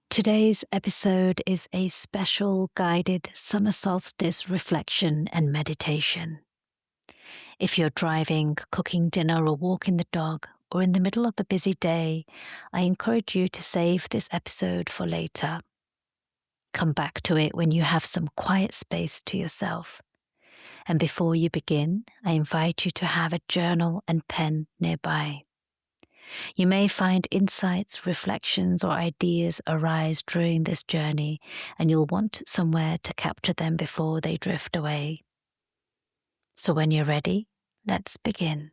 Today's episode is a special guided summer solstice reflection and meditation. If you're driving, cooking dinner, or walking the dog, or in the middle of a busy day, I encourage you to save this episode for later. Come back to it when you have some quiet space to yourself. And before you begin, I invite you to have a journal and pen nearby. You may find insights, reflections, or ideas arise during this journey, and you'll want somewhere to capture them before they drift away. So when you're ready, let's begin.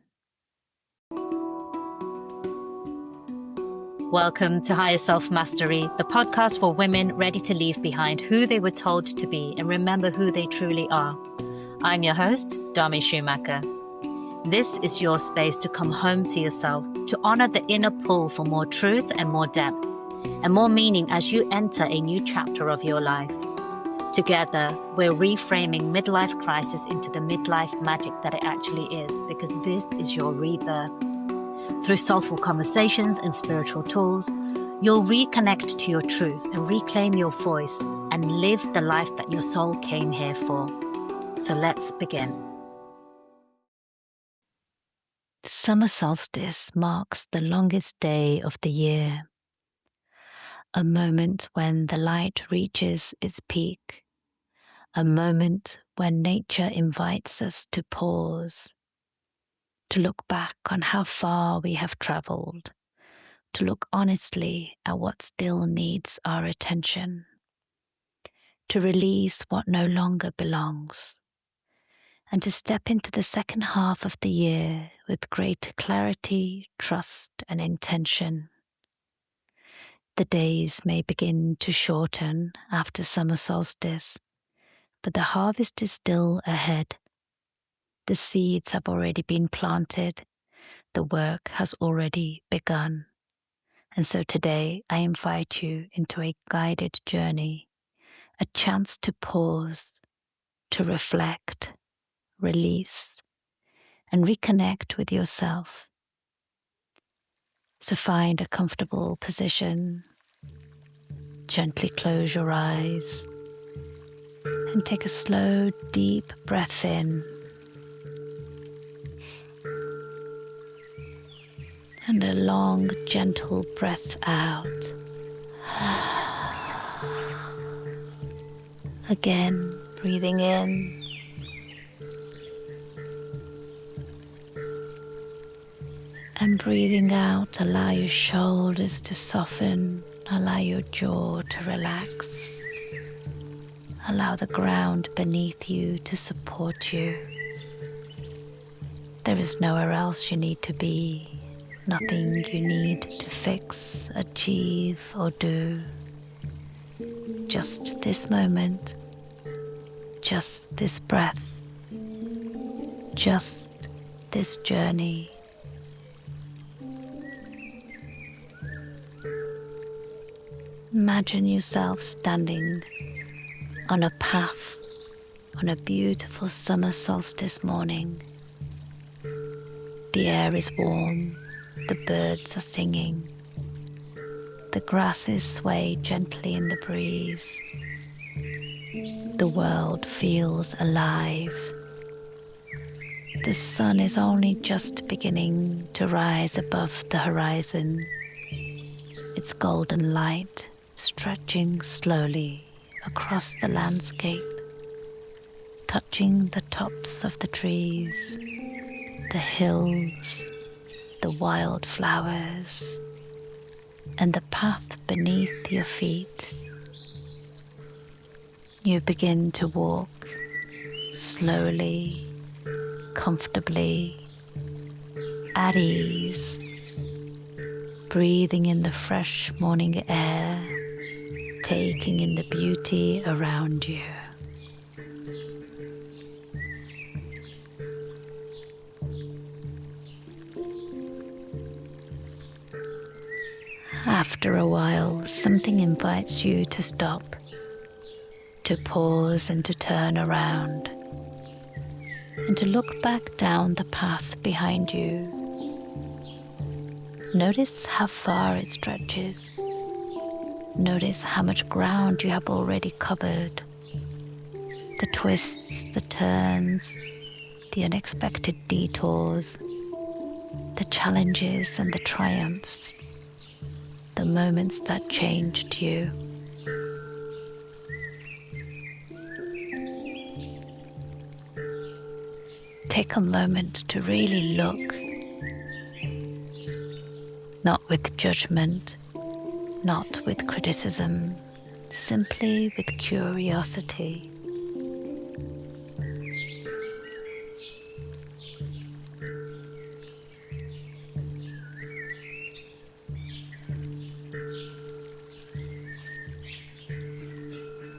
Welcome to Higher Self Mastery, the podcast for women ready to leave behind who they were told to be and remember who they truly are. I'm your host, Dami Schumacher. This is your space to come home to yourself, to honor the inner pull for more truth and more depth, and more meaning as you enter a new chapter of your life. Together, we're reframing midlife crisis into the midlife magic that it actually is, because this is your rebirth. Through soulful conversations and spiritual tools, you'll reconnect to your truth and reclaim your voice and live the life that your soul came here for. So let's begin. Summer solstice marks the longest day of the year, a moment when the light reaches its peak, a moment when nature invites us to pause, to look back on how far we have traveled, to look honestly at what still needs our attention, to release what no longer belongs, and to step into the second half of the year with greater clarity, trust, and intention. The days may begin to shorten after summer solstice, but the harvest is still ahead. The seeds have already been planted, the work has already begun. And so today I invite you into a guided journey, a chance to pause, to reflect, release, and reconnect with yourself. So find a comfortable position, gently close your eyes, and take a slow, deep breath in, and a long, gentle breath out. Again, breathing in, and breathing out. Allow your shoulders to soften, allow your jaw to relax, allow the ground beneath you to support you. There is nowhere else you need to be, nothing you need to fix, achieve, or do. Just this moment, just this breath, just this journey. Imagine yourself standing on a path on a beautiful summer solstice morning. The air is warm, the birds are singing, the grasses sway gently in the breeze. The world feels alive. The sun is only just beginning to rise above the horizon, its golden light stretching slowly across the landscape, touching the tops of the trees, the hills, the wildflowers, and the path beneath your feet. You begin to walk slowly, comfortably, at ease, breathing in the fresh morning air, taking in the beauty around you. After a while, something invites you to stop, to pause and to turn around, and to look back down the path behind you. Notice how far it stretches. Notice how much ground you have already covered. The twists, the turns, the unexpected detours, the challenges and the triumphs, the moments that changed you. Take a moment to really look, not with judgment, not with criticism, simply with curiosity.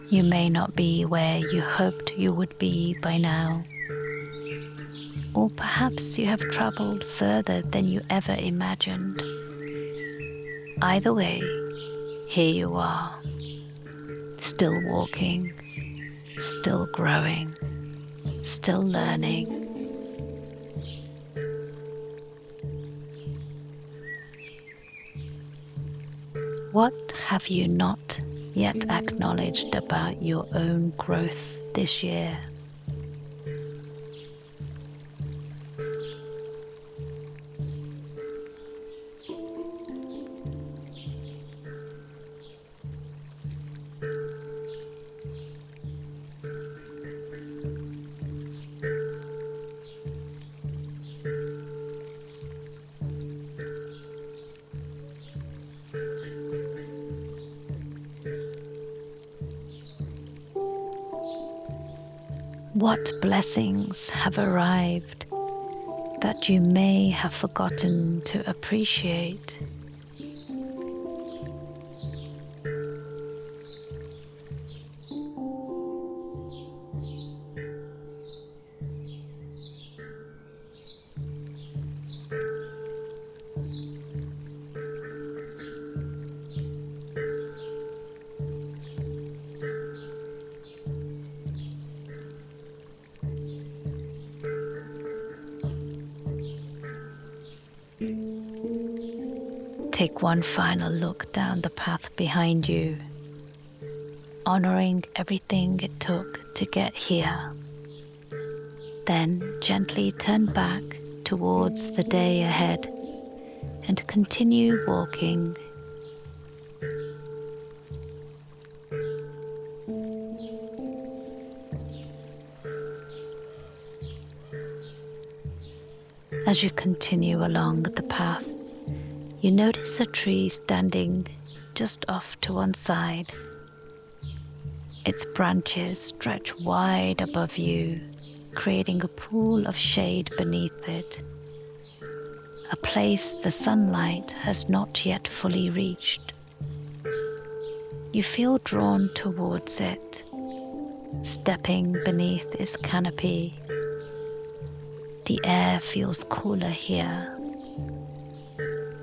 You may not be where you hoped you would be by now, or perhaps you have traveled further than you ever imagined. Either way, here you are, still walking, still growing, still learning. What have you not yet acknowledged about your own growth this year? What blessings have arrived that you may have forgotten to appreciate? Take one final look down the path behind you, honoring everything it took to get here. Then gently turn back towards the day ahead and continue walking. As you continue along the path, you notice a tree standing just off to one side. Its branches stretch wide above you, creating a pool of shade beneath it, a place the sunlight has not yet fully reached. You feel drawn towards it, stepping beneath its canopy. The air feels cooler here,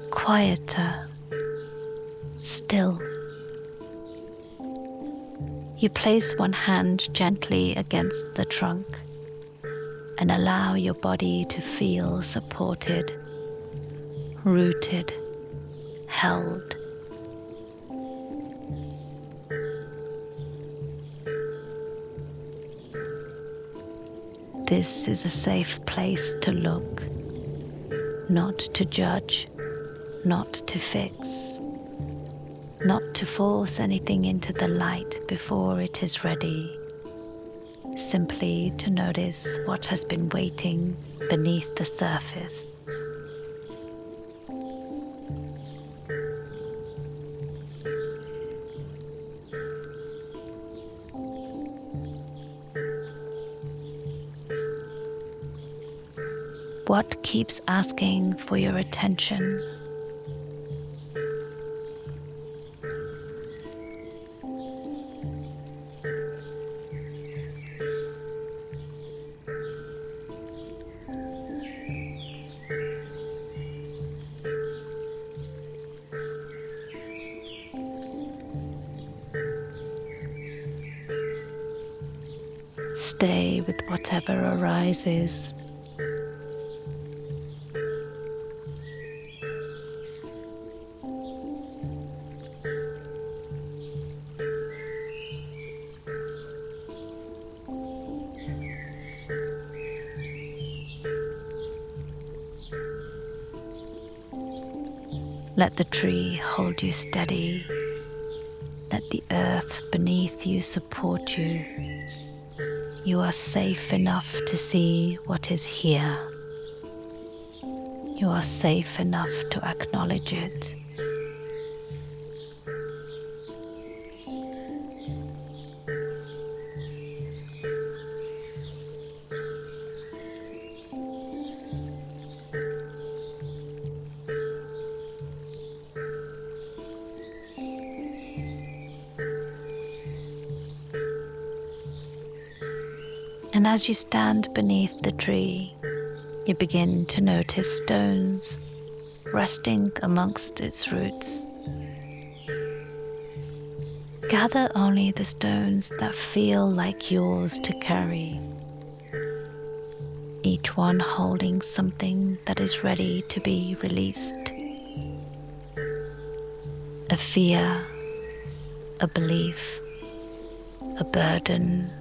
quieter, still. You place one hand gently against the trunk and allow your body to feel supported, rooted, held. This is a safe place to look, not to judge, not to fix, not to force anything into the light before it is ready, simply to notice what has been waiting beneath the surface. What keeps asking for your attention? Stay with whatever arises. Let the tree hold you steady. Let the earth beneath you support you. You are safe enough to see what is here. You are safe enough to acknowledge it. And as you stand beneath the tree, you begin to notice stones resting amongst its roots. Gather only the stones that feel like yours to carry, each one holding something that is ready to be released. A fear, a belief, a burden,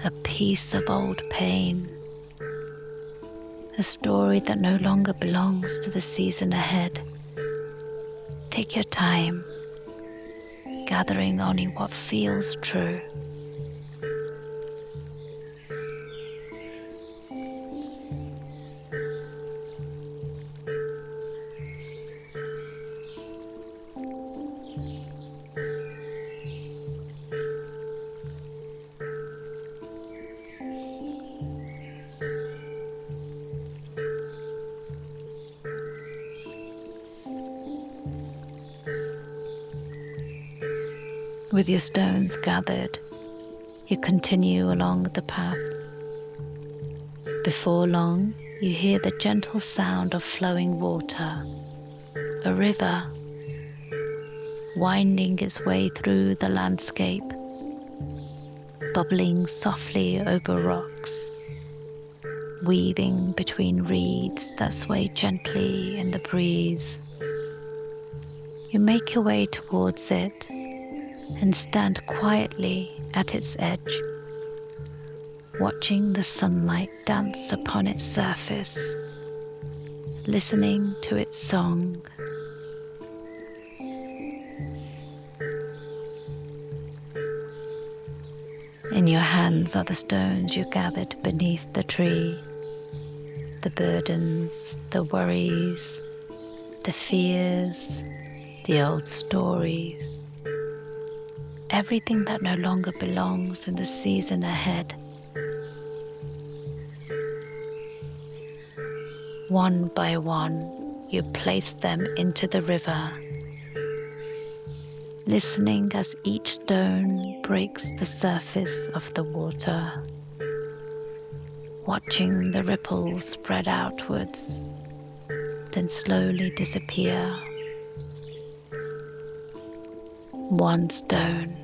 a piece of old pain, a story that no longer belongs to the season ahead. Take your time, gathering only what feels true. With your stones gathered, you continue along the path. Before long, you hear the gentle sound of flowing water, a river winding its way through the landscape, bubbling softly over rocks, weaving between reeds that sway gently in the breeze. You make your way towards it and stand quietly at its edge, watching the sunlight dance upon its surface, listening to its song. In your hands are the stones you gathered beneath the tree, the burdens, the worries, the fears, the old stories, everything that no longer belongs in the season ahead. One by one, you place them into the river, listening as each stone breaks the surface of the water, watching the ripples spread outwards, then slowly disappear. One stone,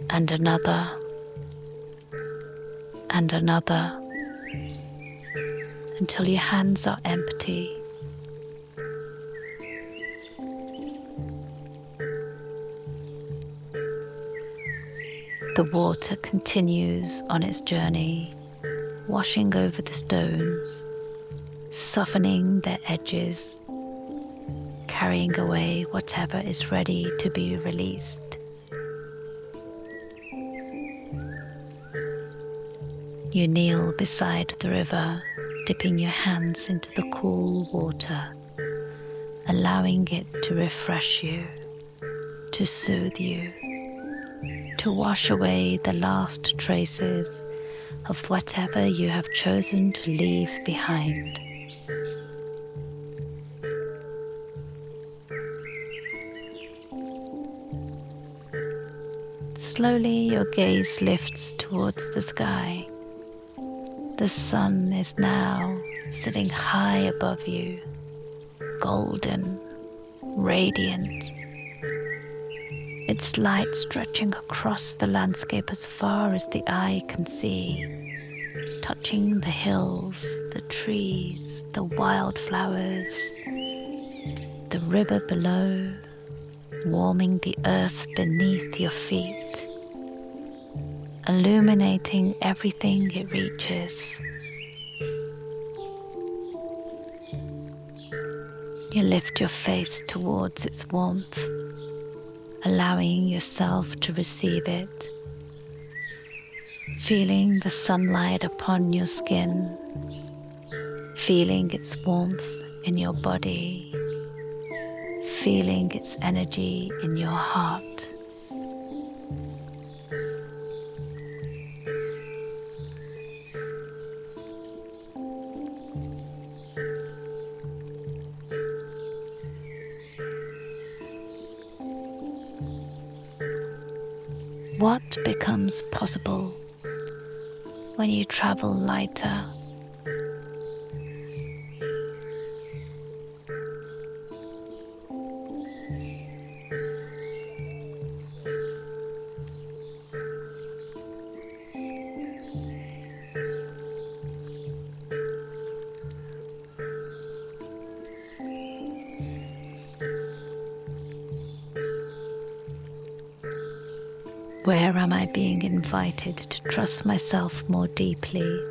and another, and another, until your hands are empty. The water continues on its journey, washing over the stones, softening their edges, carrying away whatever is ready to be released. You kneel beside the river, dipping your hands into the cool water, allowing it to refresh you, to soothe you, to wash away the last traces of whatever you have chosen to leave behind. Slowly your gaze lifts towards the sky. The sun is now sitting high above you, golden, radiant, its light stretching across the landscape as far as the eye can see, touching the hills, the trees, the wildflowers, the river below, warming the earth beneath your feet, illuminating everything it reaches. You lift your face towards its warmth, allowing yourself to receive it, feeling the sunlight upon your skin, feeling its warmth in your body, feeling its energy in your heart. What becomes possible when you travel lighter? Where am I being invited to trust myself more deeply?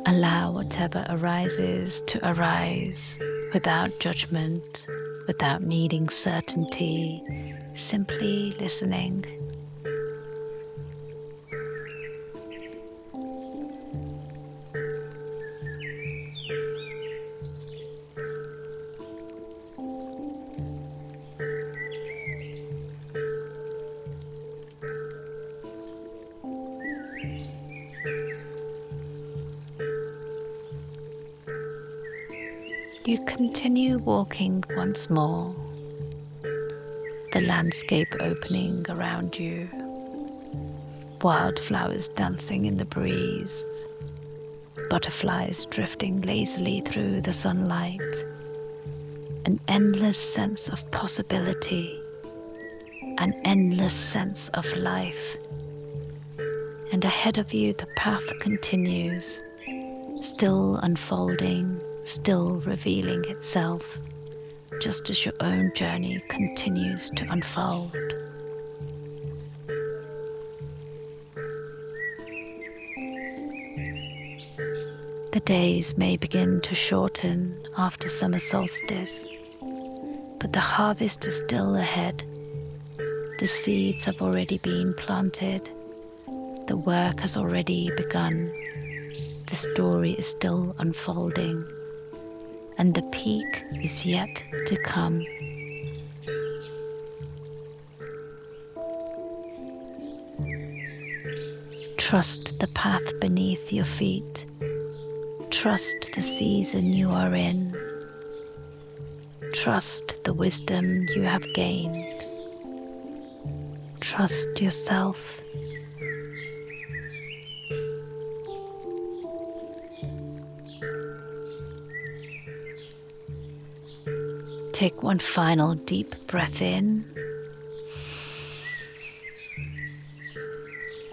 Allow whatever arises to arise without judgment, without needing certainty, simply listening. You continue walking once more, the landscape opening around you, wildflowers dancing in the breeze, butterflies drifting lazily through the sunlight, an endless sense of possibility, an endless sense of life. And ahead of you the path continues, still unfolding, still revealing itself, just as your own journey continues to unfold. The days may begin to shorten after summer solstice, but the harvest is still ahead. The seeds have already been planted. The work has already begun. The story is still unfolding, and the peak is yet to come. Trust the path beneath your feet. Trust the season you are in. Trust the wisdom you have gained. Trust yourself. Take one final deep breath in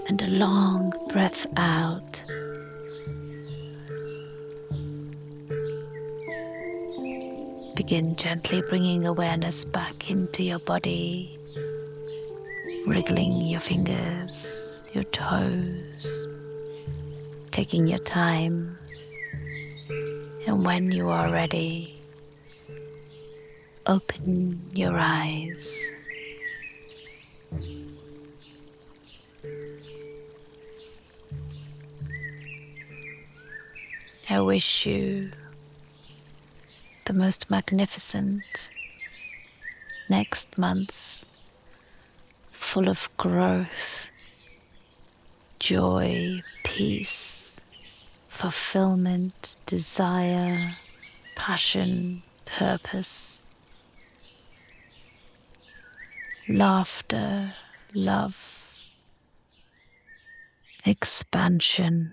and a long breath out. Begin gently bringing awareness back into your body, wriggling your fingers, your toes, taking your time, and when you are ready, open your eyes. I wish you the most magnificent next months, full of growth, joy, peace, fulfillment, desire, passion, purpose, laughter, love, expansion.